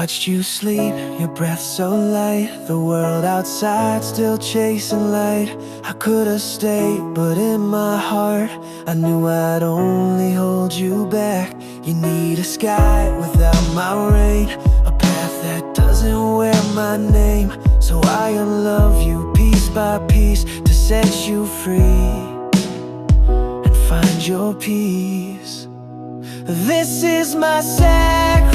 watched you sleep, your breath so light, the world outside still chasing light. I could've stayed, but in my heart I knew I'd only hold you back. You need a sky without my rain, a path that doesn't wear my name. So I unlove you piece by piece to set you free and find your peace. This is my sacrifice,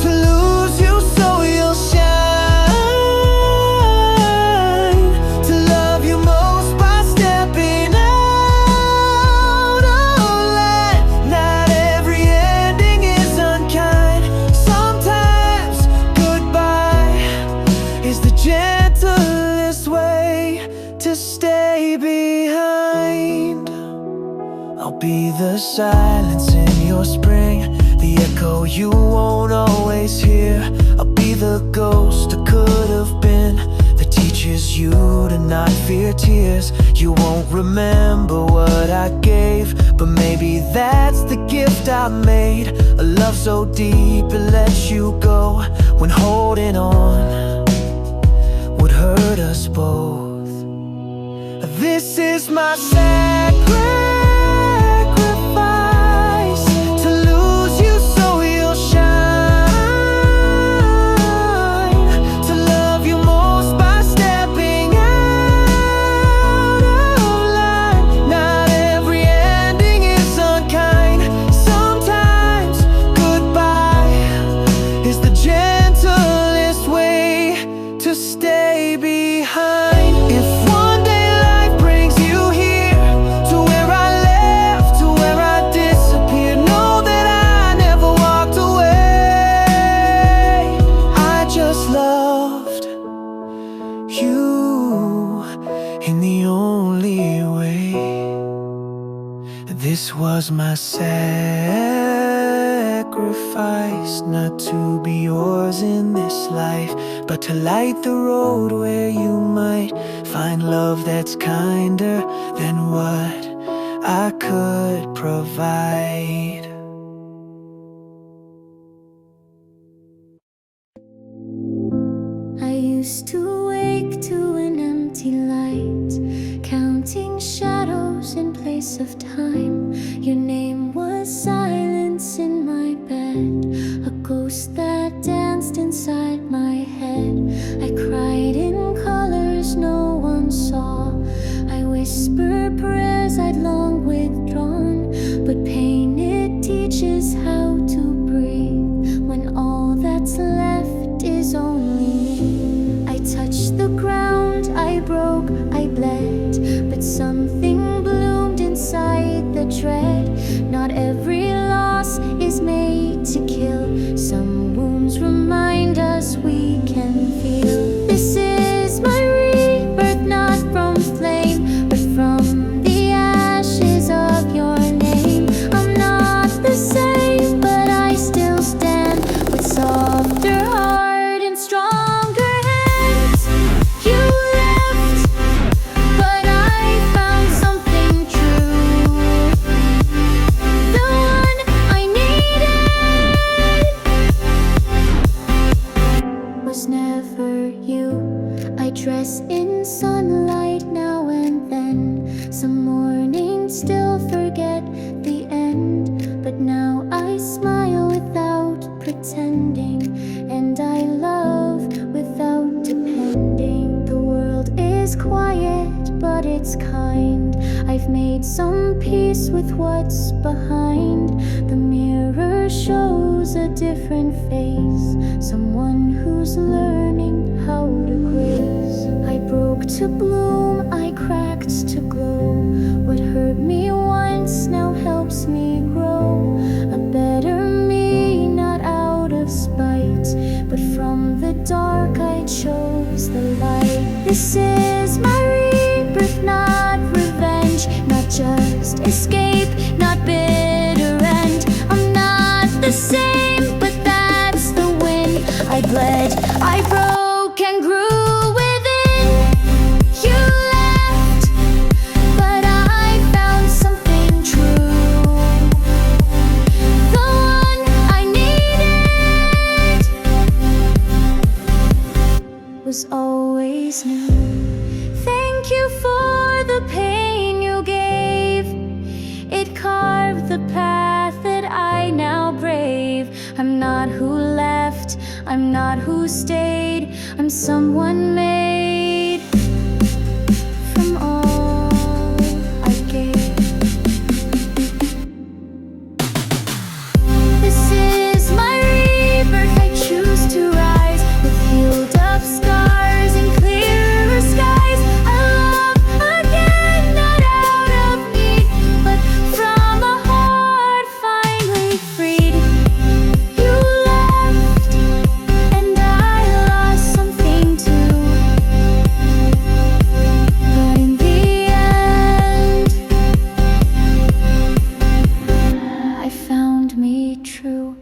to lose you so you'll shine, to love you most by stepping out of line. Not every ending is unkind. Sometimes goodbye is the gentlest way to stay behind. I'll be the silence in your spring, the echo you won't always hear. I'll be the ghost I could have been, that teaches you to not fear tears. You won't remember what I gave, but maybe that's the gift I made. A love so deep it lets you go, when holding on would hurt us both. This is my sacrifice, to lose you so you'll shine, to love you most by stepping out of line. Not every ending is unkind. Sometimes goodbye is the gentlest way to stay behind. If one day life brings you here, to where I left, to where I disappeared, know that I never walked away. I just loved you in the only way. This was my sacrifice, not to be yours in this life, but to light the road where you might find love that's kinder than what I could provide. I used to wake to an empty light, counting shadows in place of time. Your name was silence in my bed, a ghost that danced inside my head. I cried in colors no one saw, I whispered prayers I'd long withdrawn. But pain, it teaches how to breathe, when all that's left is only me. I touched the ground, I broke, I bled, but something bloomed inside the dread. Not every loss is made to kill, some wounds remind us we can feel. This is my rebirth, not from flame, but from the ashes of your name. I'm not the same, but I still stand, with softer heart and stronger hands. You left, but I found something true, the one I needed was never you. I dress in sunlight now and then, some mornings still forget the end, but now I smile without pretending, and I love without depending. The world is quiet, but it's kind. I've made some peace with what's behind. The mirror shows a different face, someone who's learning how to grace. I broke to bloom, I cracked to glow. What hurt me once now helps me grow, a better me, not out of spite, but from the dark I chose the light. This is my rebirth, not revenge, not just escape, not bitter end. I'm not the same, but that's the win. I bled, I broke and grew within. You left, but I found something true, the one I was always new. Thank you for the pain you gave. It carved the path that I now brave. I'm not who left, I'm not who stayed, I'm someone made from all I gave. This is my rebirth, I choose to rise with healed up scars and clearer skies. I love again, not out of need, but from a heart finally freed. You left, and I lost something too, but in the end, I found me true.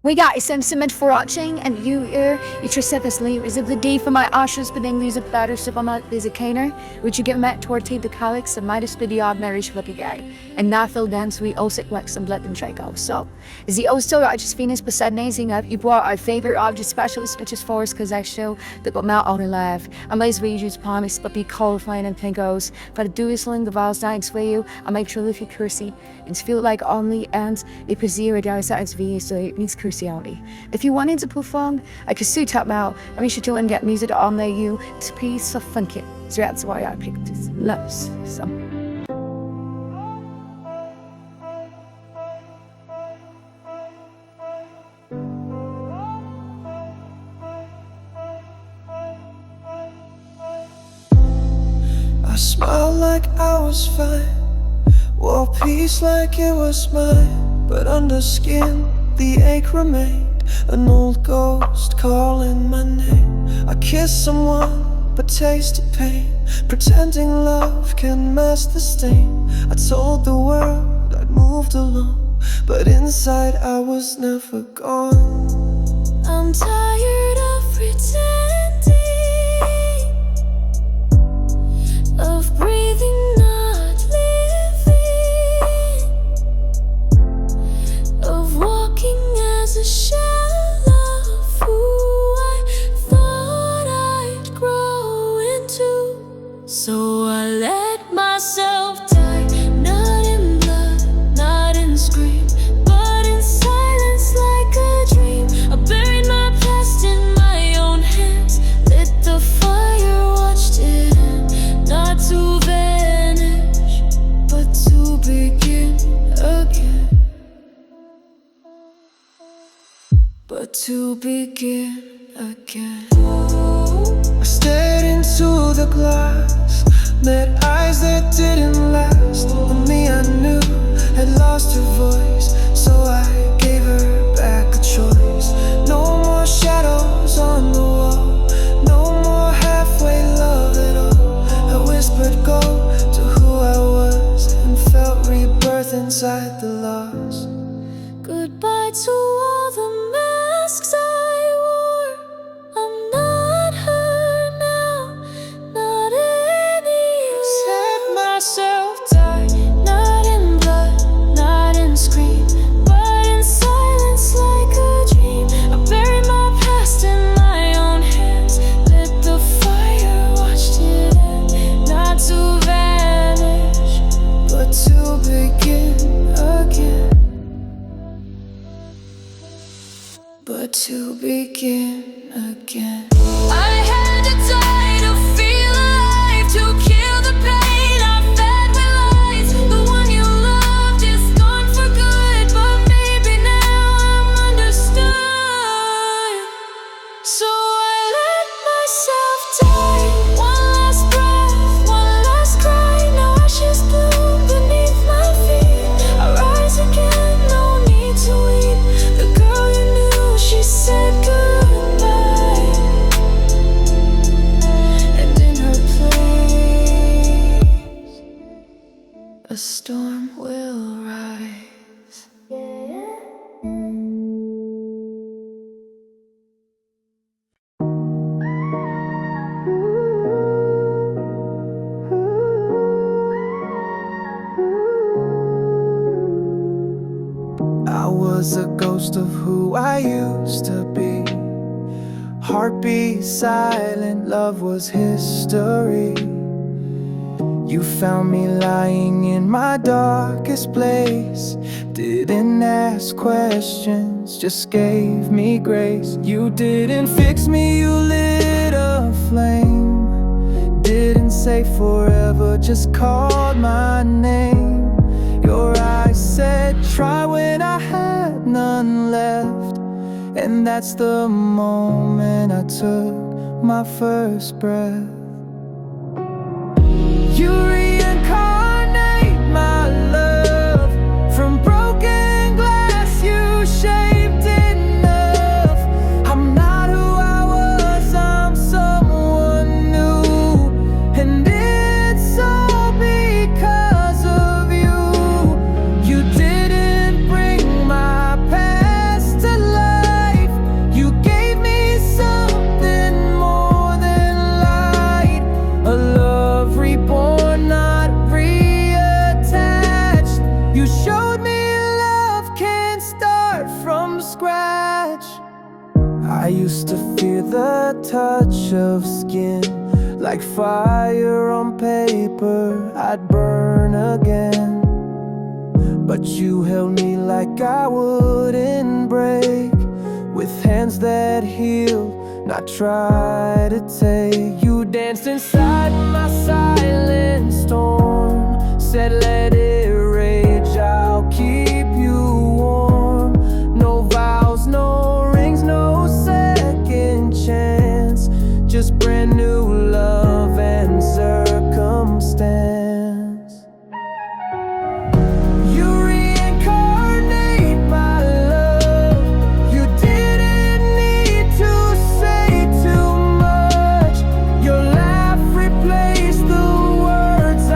We got so much for watching, and you just set this leave is of the day for my ashes, but then lose a better sip on my canner, which you get met toward the calyx and minus the odd marriage flippy guy, and not feel dance we also wax and blood and check off. So, is the also I just finished beside amazing up, you brought our favorite object specialist, which is for us, because I show that got my outer life. I'm lazy we use promise, but be qualifying and pinkos, but do is link the vials dying sway you, I make sure if you cursey, and feel like only and it is zero down sides v, so it means cursey. If you wanted to perform, I could suit up now. I mean, should and get music on there you to piece of funky. So that's why I picked this loves some. I smiled like I was fine, wore peace like it was mine, but under skin the ache remained, an old ghost calling my name. I kissed someone but tasted pain, pretending love can mask the stain. I told the world I'd moved along, but inside I was never gone. I'm tired of pretending, of breathing, not living, of walking as a shell of who I thought I'd grow into. So I let myself die, not in blood, not in scream, but in silence like a dream. I buried my past in my own hands, lit the fire, watched it end, not to vanish, but to begin again. But to begin again. I stared into the glass, met eyes that didn't last. And me I knew had lost her voice, so I gave her back a choice. No more shadows on the wall, no more halfway love at all. I whispered go to who I was, and felt rebirth inside the loss. Goodbye to all the masks I wore. I'm not her now, not anymore. Set myself die, Not in blood, not in scream, but in silence like a dream. I buried my past in my own hands, lit the fire, watched it end, not to vanish, but to begin again. But to begin again. I had to die to feel alive, to kill the pain I fed with lies. The one you loved is gone for good, but maybe now I'm understood. So I let myself die. One last breath, one last cry. Now ashes bloom beneath my feet. I rise again, no need to weep. The girl you knew, she said goodbye. I was a ghost of who I used to be. Heartbeat silent, love was history. You found me lying in my darkest place. Didn't ask questions, just gave me grace. You didn't fix me, you lit a flame. Didn't say forever, just called my name. Your eyes said try when I had none left. And that's the moment I took my first breath. You reincarnate my love. From broken glass you shaped enough. I'm not who I was, I'm someone new. And it's all because of you. You didn't bring my past to life. You gave me something more than light. A love reborn, not reattached. You showed me love can start from scratch. I used to fear the touch of skin. Like fire on paper, I'd burn again. But you held me like I wouldn't break. With hands that heal, not try to take. You danced inside my silent storm. Said let it rage, I'll keep you warm. No vows, no rings, no second chance. Just brand new love and circumstance. You reincarnate my love. You didn't need to say too much. Your laugh replaced the words I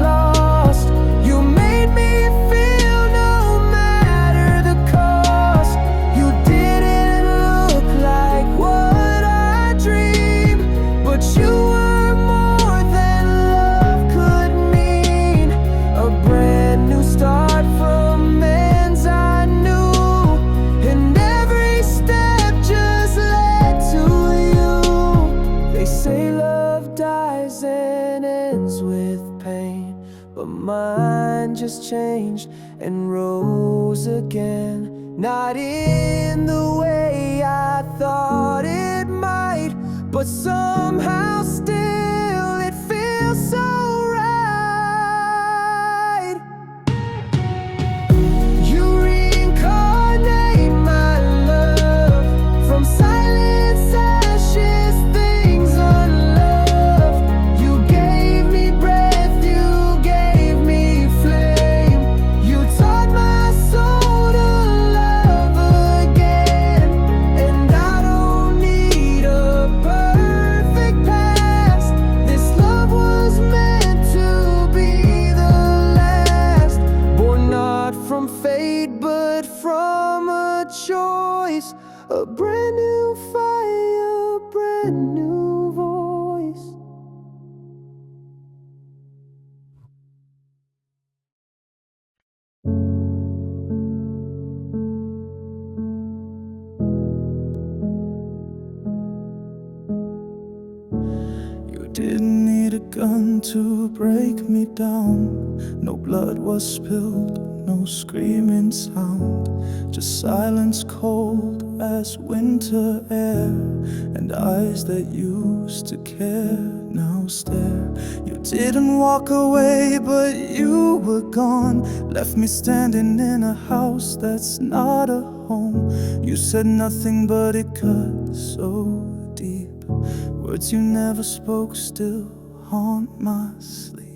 lost. You made me feel no matter the cost. You didn't look like what I dreamed, but you were more than love could mean. A brand new start from ends I knew, and every step just led to you. They say love dies and ends with pain, but mine just changed and rose again. Not in the way I thought it might, but somehow still it feels so right. You reincarnate my love. From silence, ashes, things unloved. You gave me breath, you gave me flame. You taught my soul to love again. And I don't need a perfect past. This love was meant to be the last. Born not from fate, but from a choice. A brand new fire, a brand new voice. You didn't need a gun to break me down. No blood was spilled, no screaming sound. Just silence cold as winter air. And eyes that used to care now stare. You didn't walk away, but you were gone. Left me standing in a house that's not a home. You said nothing, but it cut so deep. Words you never spoke still haunt my sleep.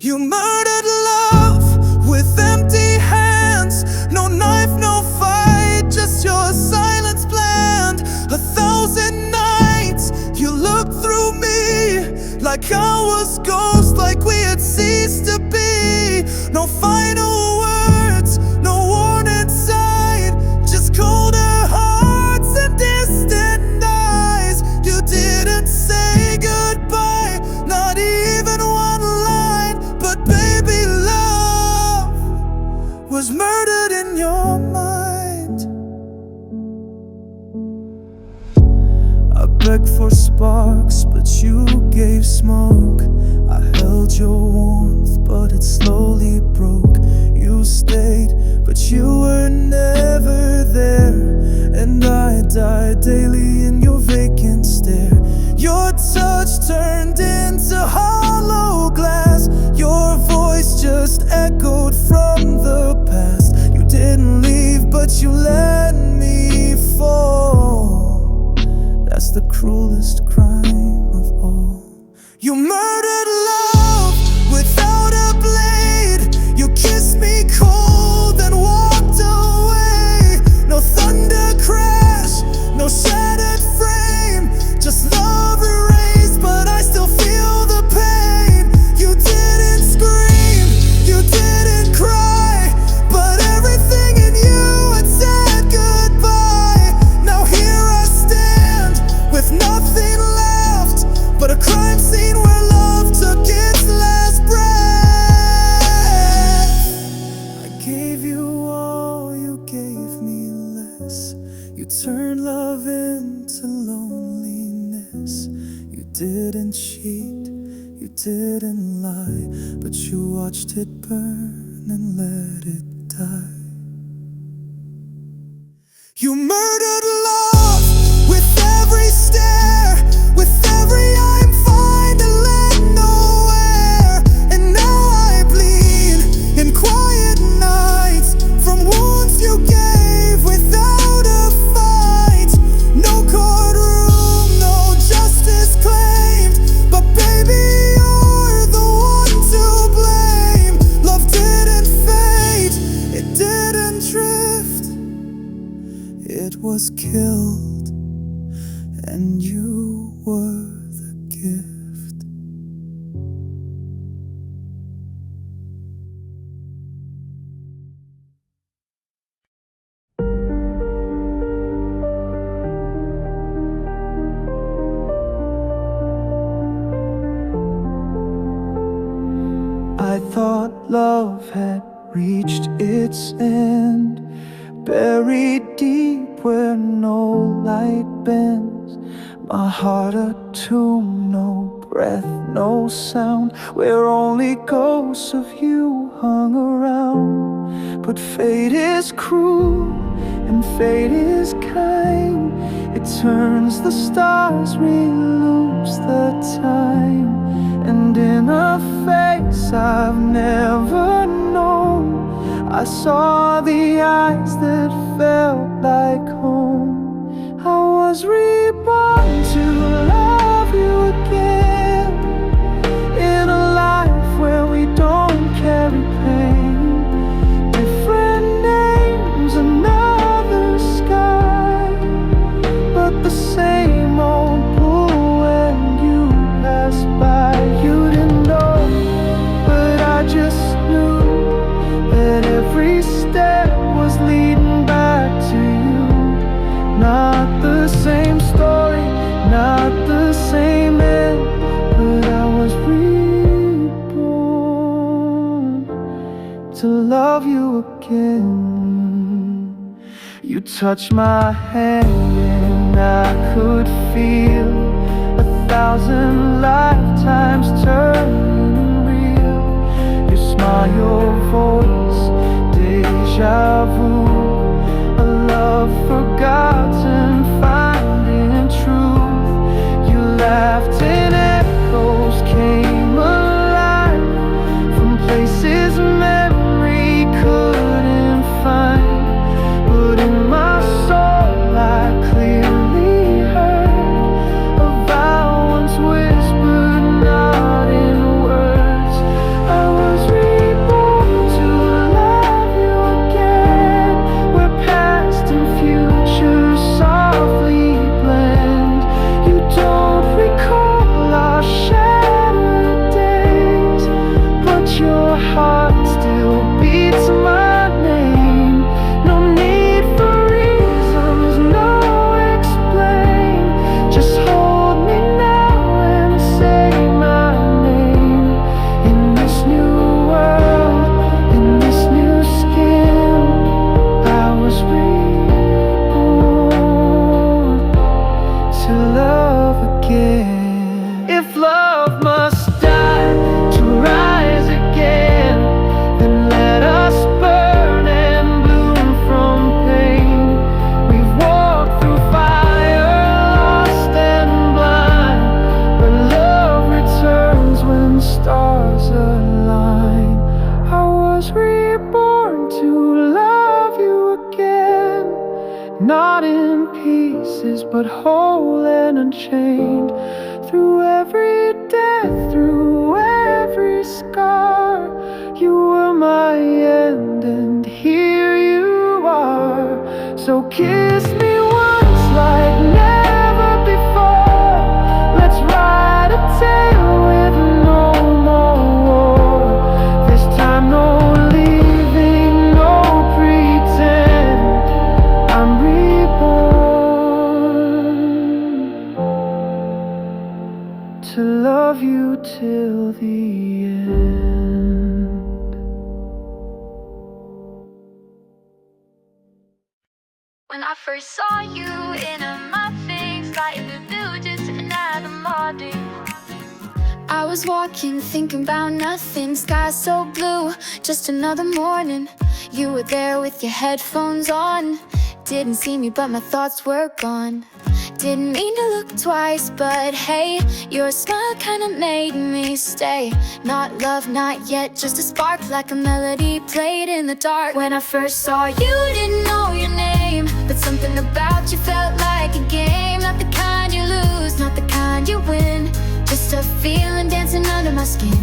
You murdered love with empty hands. No knife, no fight, just your silence planned. 1,000 nights you looked through me, like I was ghost, like we had ceased to be. No final words, no warning sign, just colder hearts and distant eyes. You didn't say goodbye, not even one line. But baby, love was murdered in your mind. but you gave smoke. I held your warmth, but it slowly broke. You stayed, but you were never there. And I died daily in your vacant stare. Your touch turned into hollow glass. Your voice just echoed from the past. You didn't leave, but you let me fall. That's the cruelest crime of all. You murdered love without a blade. You kissed me cold and walked away. No thunder crash, no shattered frame, just love erased, but I still feel the pain. You didn't scream, you didn't cry, but everything in you had said goodbye. Now here I stand with nothing left but a crime scene where love took its last breath. I gave you all, you gave me less. You turned love into loneliness. You didn't cheat, you didn't lie, but you watched it burn and let it die. You murdered love with every stare, with every I'm fine and led nowhere. And now I bleed in quiet nights from wounds you gave without a fight. No courtroom, no justice claimed, but baby, you're the one to blame. Love didn't fade, it didn't drift, it was killed, and you were the gift. I thought love had reached its end, buried deep where no light bends. My heart a tomb, no breath, no sound, where only ghosts of you hung around. But fate is cruel and fate is kind. It turns the stars, reloops the time. And in a face I've never known, I saw the eyes that felt like home. I was reborn to love you again, in a life where we don't carry pain. Different names, another sky, but the same old pull when you passed by. You didn't know, but I just knew that every step was leading back to you. Not the same story, not the same end, but I was reborn to love you again. You touched my hand and I could feel 1,000 lifetimes turning real. Your smile, your voice, deja vu, a love forgotten, finding truth. You laughed and echoes came alive from places memory couldn't find. But in my soul I clearly heard a vow once whispered, not in words. I was reborn to love you again, not in pieces, but whole and unchained. Through every death, through every scar, you were my end, and here you are. So kiss me once like never before. Let's ride a tale with no more war. This time no leaving, no pretend. I'm reborn to love you till the end. When I first saw you in my face, like the blue, just another morning. I was walking, thinking about nothing, sky so blue, just another morning. You were there with your headphones on. Didn't see me, but my thoughts were gone. Didn't mean to look twice, but hey, your smile kinda made me stay. Not love, not yet, just a spark, like a melody played in the dark. When I first saw you, didn't know your name, but something about you felt like a game. Not the kind you lose, not the kind you win, just a feeling dancing under my skin.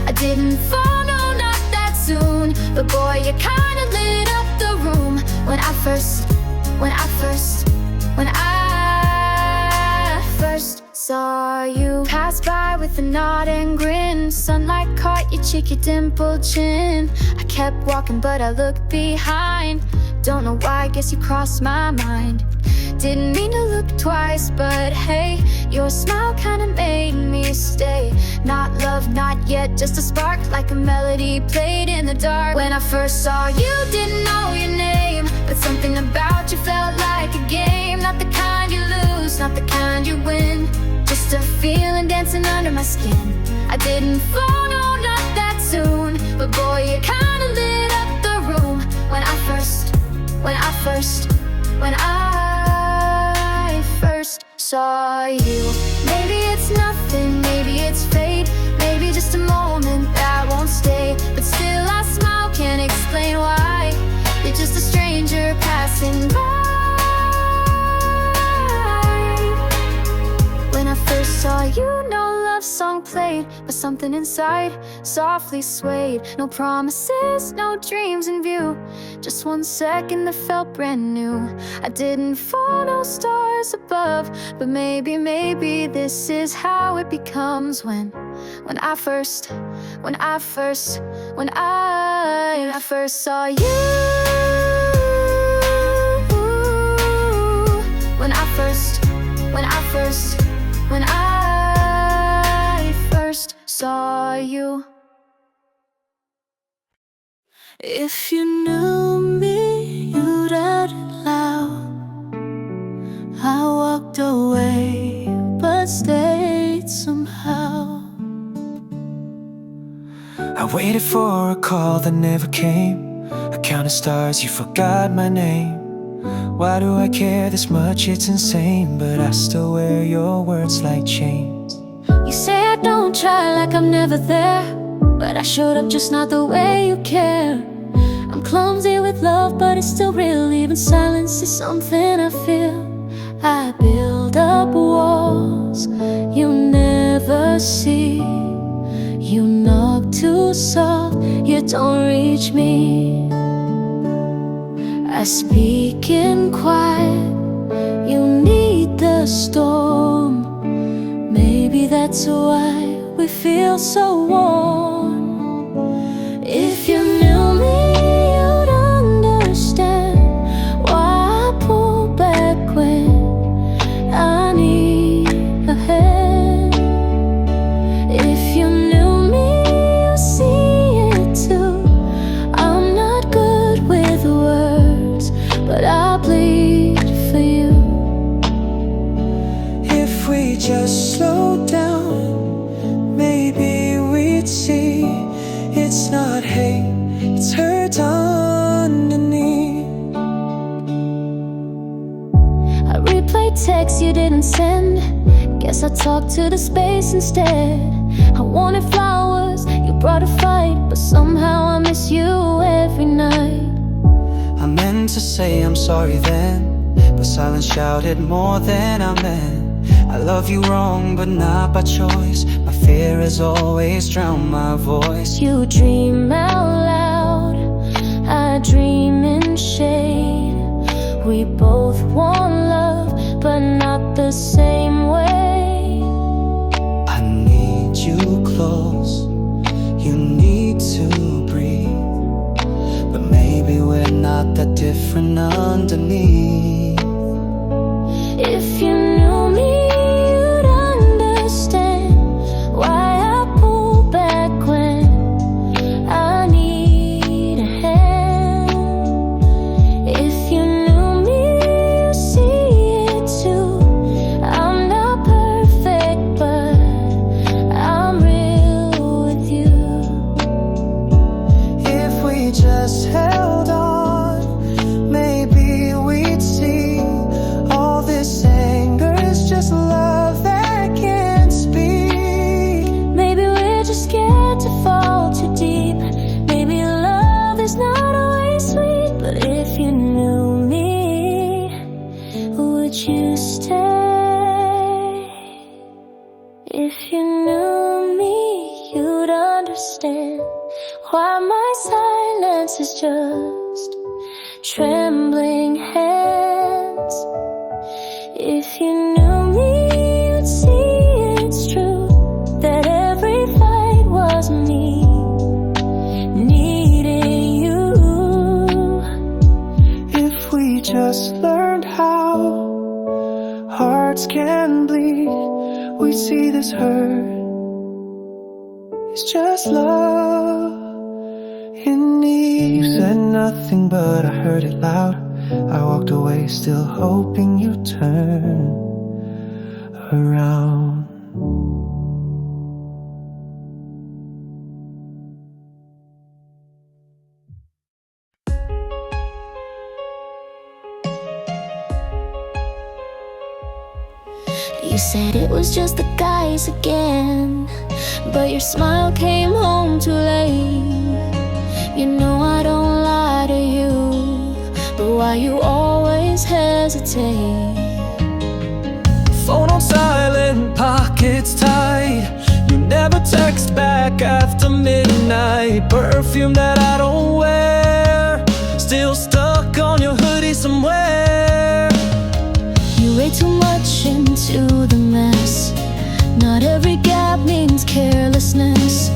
I didn't fall, no, not that soon, but boy, you kinda lit up the room. When I first saw you pass by with a nod and grin. Sunlight caught your cheeky dimpled chin. I kept walking, but I looked behind. Don't know why, I guess you crossed my mind. Didn't mean to look twice, but hey, your smile kinda made me stay. Not love, not yet, just a spark, like a melody played in the dark. When I first saw you, didn't know your name, but something about you felt like a game. Not the kind you lose, not the kind you win, just a feeling dancing under my skin. I didn't fall, no, not that soon, but boy, you kinda lit up the room. When I first saw you. Maybe it's nothing, maybe it's fate, maybe just a moment that won't stay, but still I smile, can't explain why. You're just a stranger passing by. When I first saw you, no love song played, but something inside softly swayed. No promises, no dreams in view, just 1 second that felt brand new. I didn't fall, no stars above, but maybe this is how it becomes. When I first saw you. When I first saw you. If you knew me, you'd heard it loud. I walked away, but stayed somehow. I waited for a call that never came. I counted stars, you forgot my name. Why do I care this much? It's insane, but I still wear your words like chains. You say I don't try, like I'm never there, but I showed up just not the way you care. I'm clumsy with love, but it's still real. Even silence is something I feel. I build up walls you never see. You knock too soft, you don't reach me. I speak in quiet, you need the storm. Maybe that's why we feel so warm. If you knew me, you'd understand why I pull back when I need a hand. If you knew me, you'd see it too. I'm not good with words, but I bleed for you. If we just slow down, maybe we'd see it's not hate, it's hurt underneath. I replay texts you didn't send. Guess I talked to the space instead. I wanted flowers, you brought a fight, but somehow I miss you every night. I meant to say I'm sorry then, but silence shouted more than I meant. I love you wrong, but not by choice. My fear has always drowned my voice. You dream out loud, I dream in shade. We both want love, but not the same way. I need you close, you need to breathe, but maybe we're not that different underneath. If you knew me, you'd understand why I pull back when I need a hand. If you knew me, you'd see it too. I'm not perfect, but I'm real with you. If we just held on, maybe we'd see all this anger is just love that can't speak. Maybe we're just scared to fall too deep. Maybe love is not always sweet. But if you knew me, would you stay? If you knew me, you'd understand why my silence is just trembling hands. If you knew me, you'd see it's true, that every fight was me needing you. If we just learned how hearts can bleed, we'd see this hurt. It's just love in need. You said nothing, but I heard it loud. I walked away still hoping you'd turn around. You said it was just the guys again, but your smile came home too late. You know I don't lie to you, but why you always hesitate? Phone on silent, pockets tight. You never text back after midnight. Perfume that I don't wear, still stuck on your hoodie somewhere. You read too much into the mess. Not every gap means carelessness.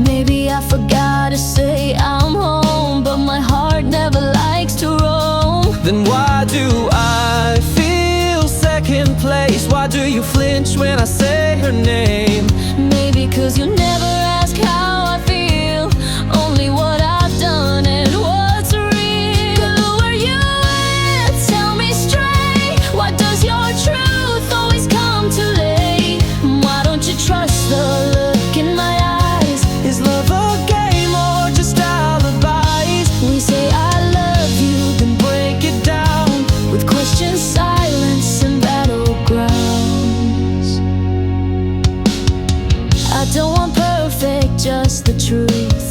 Maybe I forgot to say I'm home, but my heart never likes to roam. Then why do I feel second place? Why do you flinch when I say her name? Maybe 'cause you never ask how I feel, only what I've done and what's real. Who are you with? Tell me straight. Why does your truth always come too late? Why don't you trust the look in my eyes? Is love a game or just alibis? We say I love you, then break it down with questions, silence, and battlegrounds. I don't want perfect, just the truth.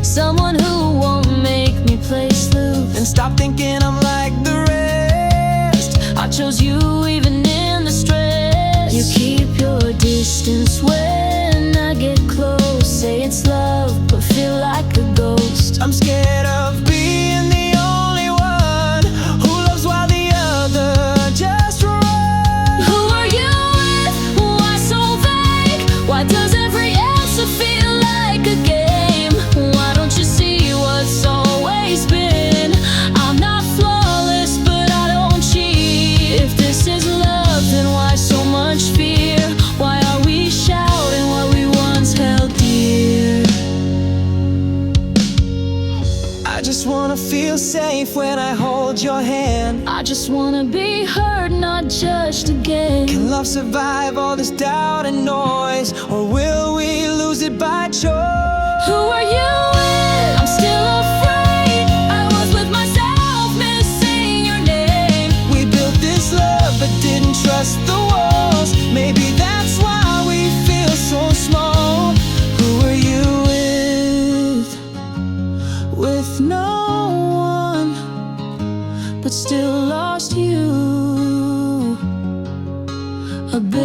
Someone who won't make me play sleuth. And stop thinking I'm like the rest. I chose you even in the stress. You keep your distance when I get close. Say it's love, but feel like a ghost. I'm scared of being the only one who loves while the other just runs. Who are you with? Why so vague? Why does every answer feel like a game? Why don't you see what's always been? I'm not flawless, but I don't cheat. If this is love, then why so much fear? Why are we shouting what we once held dear? I just wanna feel safe when I hold your hand. I just wanna be heard, not judged again. Can love survive all this doubt and noise, or will we lose it by choice? Who are you with? I'm still afraid. I was with myself, missing your name. We built this love but didn't trust the walls. Maybe that's why we feel so small. Who are you with? With no one, but still lost. lost you a bit.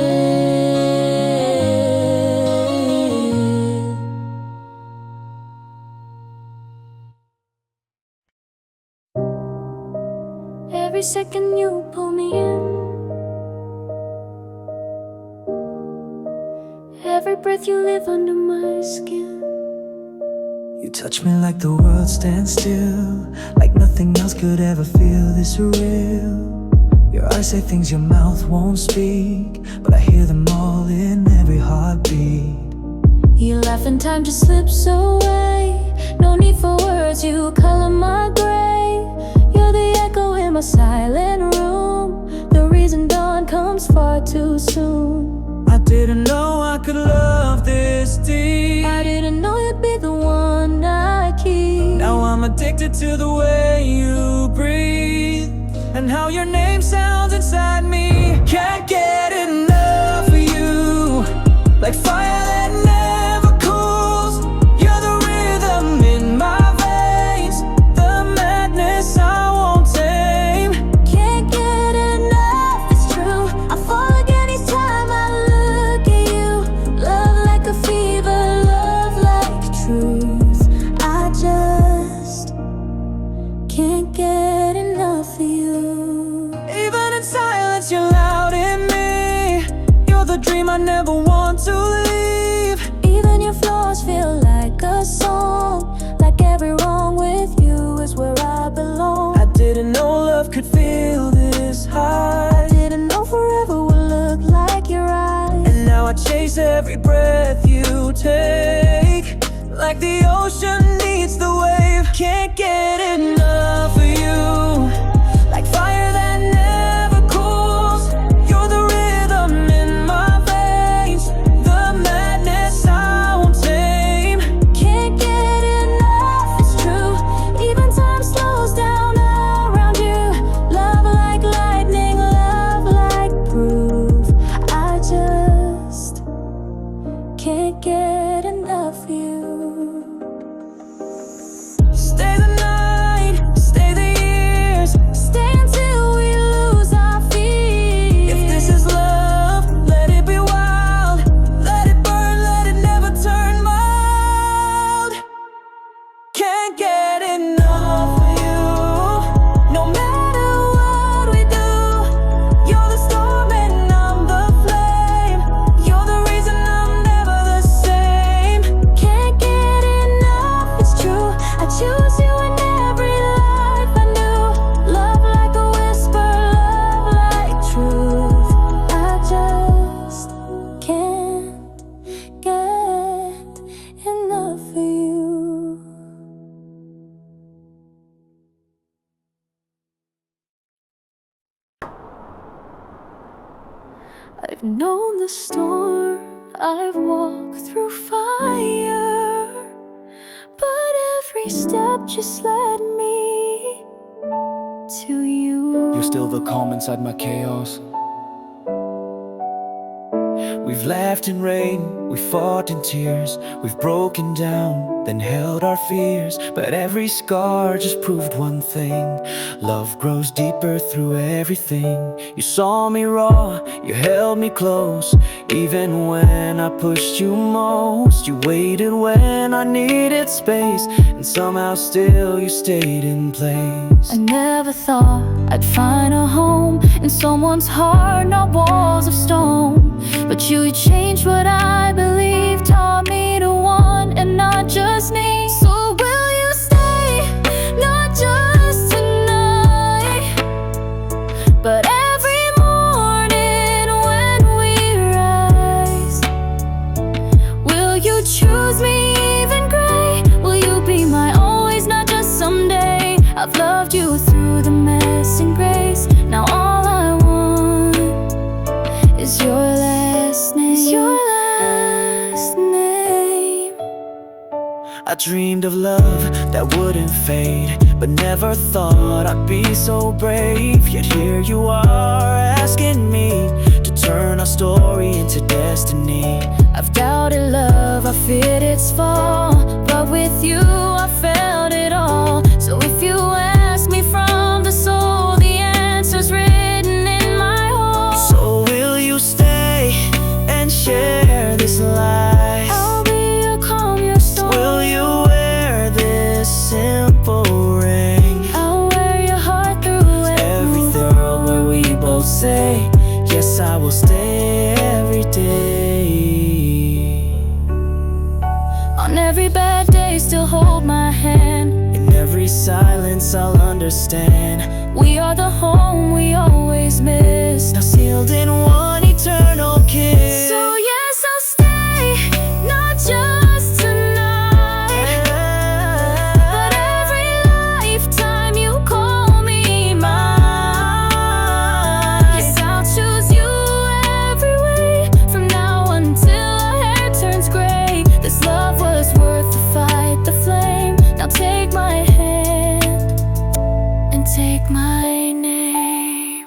Every second you pull me in, every breath you live under my skin. You touch me like the world stands still, like nothing else could ever feel this real. Your eyes say things your mouth won't speak, but I hear them all in every heartbeat. You laugh and time just slips away. No need for words, you color my gray. You're the echo in my silent room, the reason dawn comes far too soon. I didn't know I could love this deep. I didn't know you'd be the one I keep. Now I'm addicted to the way you breathe, and how your name sounds inside me. Can't get enough of you, like fire that never cools. You're the rhythm in my veins, the madness I won't tame. Can't get enough, it's true. I fall again each time I look at you. Love like a fever, love like truth. I just can't get enough of you. Even in silence, you're loud in me. You're the dream I never want to leave. Even your flaws feel like a song, like every wrong with you is where I belong. I didn't know love could feel this high. I didn't know forever would look like your eyes. And now I chase every breath you take, like the ocean needs the wave. Can't get enough of you, like fire that never cools. You're the rhythm in my veins, the madness I won't tame. Can't get enough, it's true. Even time slows down around you. Love like lightning, love like proof. I just can't get enough of you. Stay the night, stay the years, Stay until we lose our fears. if this is love, let it be wild. Let it burn, let it never turn mild. Can't get enough of you, no matter what we do. You're the storm and I'm the flame. You're the reason I'm never the same. Can't get enough, it's true. I choose you in every life I knew. Love like a whisper, love like truth. I just can't get enough of you. I've known the storm, I've walked through fire, but every step just led me to you. You're still the calm inside my chaos. We've laughed in rain, we've fought in tears. We've broken down, then held our fears. But every scar just proved one thing: love grows deeper through everything. You saw me raw, you held me close. Even when I pushed you most, you waited when I needed space. And somehow still you stayed in place. I never thought I'd find a home in someone's heart, not walls of stone. But you changed what I believed, taught me to want and not just need. So will you stay, not just tonight, but every morning when we rise? Will you choose me even gray? Will you be my always, not just someday? I've loved you through the mess and grace. Now all I want is your last name. Your last name. I dreamed of love that wouldn't fade, but never thought I'd be so brave. Yet here you are asking me to turn our story into destiny. I've doubted love, I feared its fall, but with you I felt it all. So if you ask me from the soul, the answer's say, yes, I will stay every day. On every bad day, still hold my hand. In every silence, I'll understand. We are the home we always miss. Now sealed in one eternal kiss. So yes, I'll stay, not just tonight, but every lifetime you call me mine. Yes, I'll choose you every way, from now until our hair turns gray. This love was worth the fight, the flame. Now take my hand and take my name.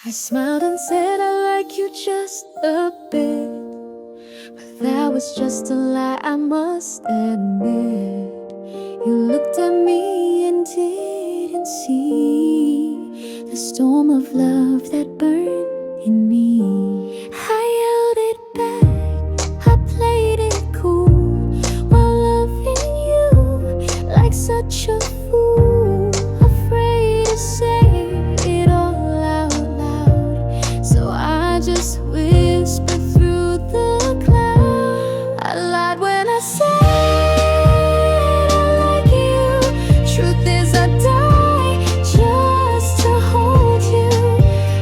I smiled and said I like you just a bit, but that was just a lie, I must admit. You looked at me and didn't see the storm of love that burned in me. I yelled it back, I played it cool, while loving you like such a fool, afraid to say it all out loud. So I just whispered through the cloud. I lied when I said I like you. Truth is I die just to hold you.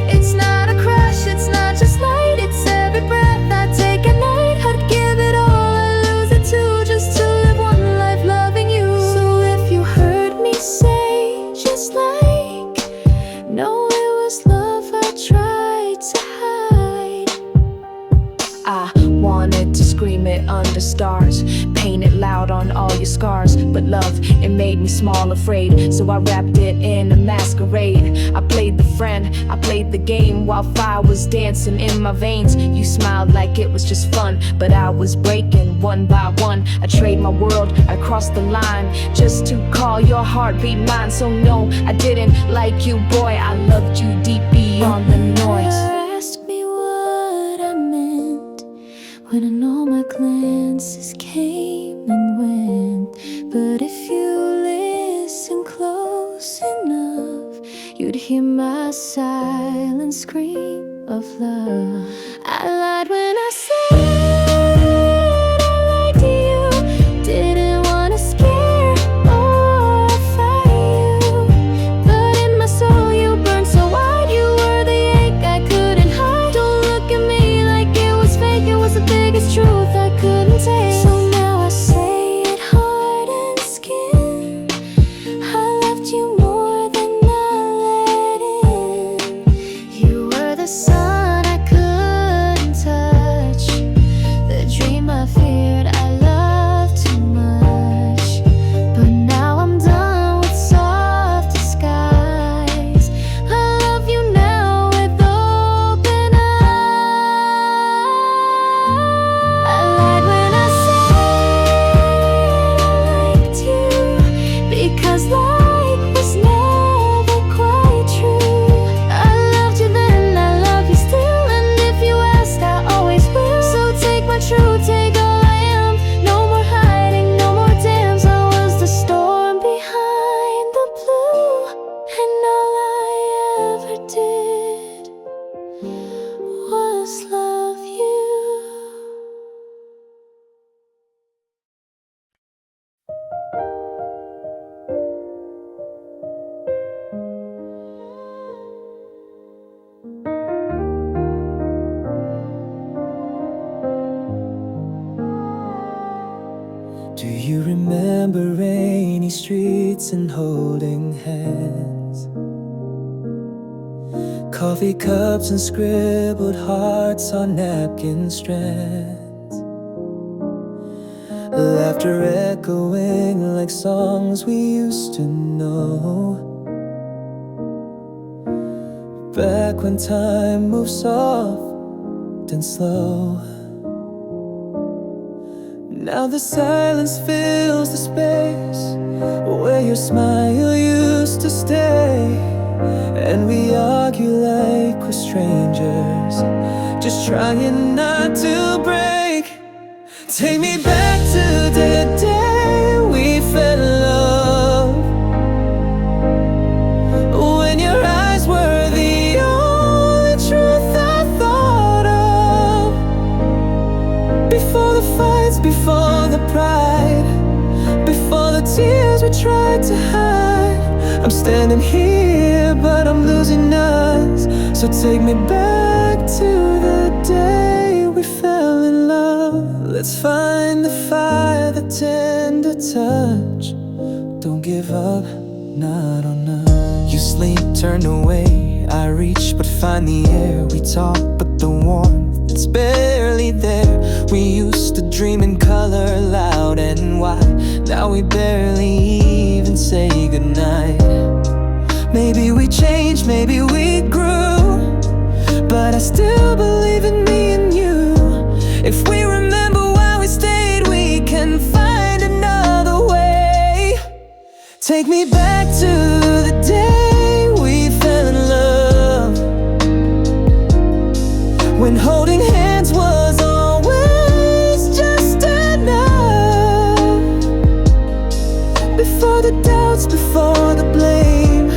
It's not a crush, it's not just light, it's every breath I take at night. I'd give it all, I'd lose it too, just to live one life loving you. So if you heard me say just like, no, it was love I tried to hide. I wanted to scream it under stars, paint it loud on all your scars, but love, it made me small, afraid, so I wrapped it in a masquerade. I played the friend, I played the game, while fire was dancing in my veins. You smiled like it was just fun, but I was breaking one by one. I trade my world, I crossed the line, just to call your heartbeat mine. So no, I didn't like you, boy, I loved you deep beyond the noise. Ask me what I meant when all my glances came and went, but if you listen close enough, you'd hear my silent scream of love. I lied when I said I liked you, didn't wanna scare or fight you, but in my soul you burned so wide. You were the ache I couldn't hide. Don't look at me like it was fake, it was the biggest truth I couldn't take. So now I say it hard and skin, I loved you more than I let in. You were the sun I couldn't touch, the dream I feared I loved too much. But now I'm done with soft disguise, I love you now with open eyes. I lied when I said I liked you, because like was never quite true. I loved you then, I love you still, and if you asked, I always will. So take my truth, take all I am, no more hiding, no more dams. I was the storm behind the blue, and all I ever did was love you. Do you remember rainy streets and holding hands? Coffee cups and scribbled hearts on napkin strands. Laughter echoing like songs we used to know. Back when time moved soft and slow. Now the silence fills the space. trying not to break. Take me back to the day we fell in love, when your eyes were the only truth I thought of. Before the fights, before the pride, before the tears we tried to hide. I'm standing here, but I'm losing us. So take me back to the day we fell in love. Let's find the fire, the tender touch. Don't give up, not on us. You sleep, turn away, I reach but find the air. We talk, but the warmth, it's barely there. We used to dream in color, loud and wide. Now we barely even say goodnight. Maybe we changed, maybe we grew, but I still believe in me and you. If we remember why we stayed, we can find another way. Take me back to the day we fell in love, when holding hands was always just enough. Before the doubts, before the blame,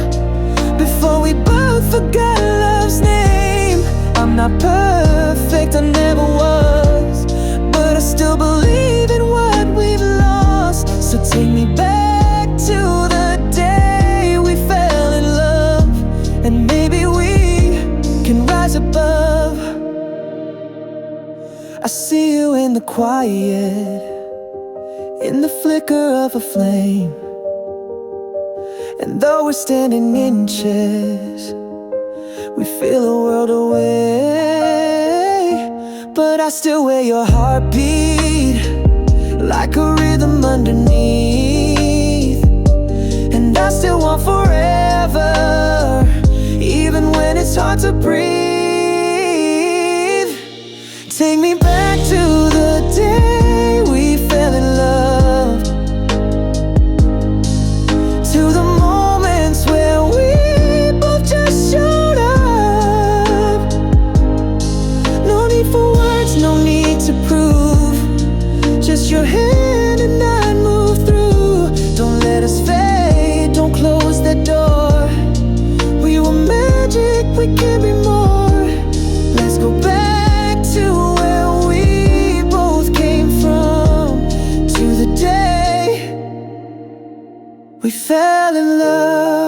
before we both forgot love's name. I'm not perfect, I never was, but I still believe in what we've lost. So take me back to the day we fell in love, and maybe we can rise above. I see you in the quiet, in the flicker of a flame. And though we're standing inches, we feel a world away. But I still wear your heartbeat like a rhythm underneath. And I still want forever, even when it's hard to breathe. Take me back to the day we fell in love, to the moments where we both just showed up. No need for words, no need to prove, just your hand and I move through. Don't let us fade, don't close the door. We were magic, we can be more. Let's go back to where we both came from, to the day we fell in love.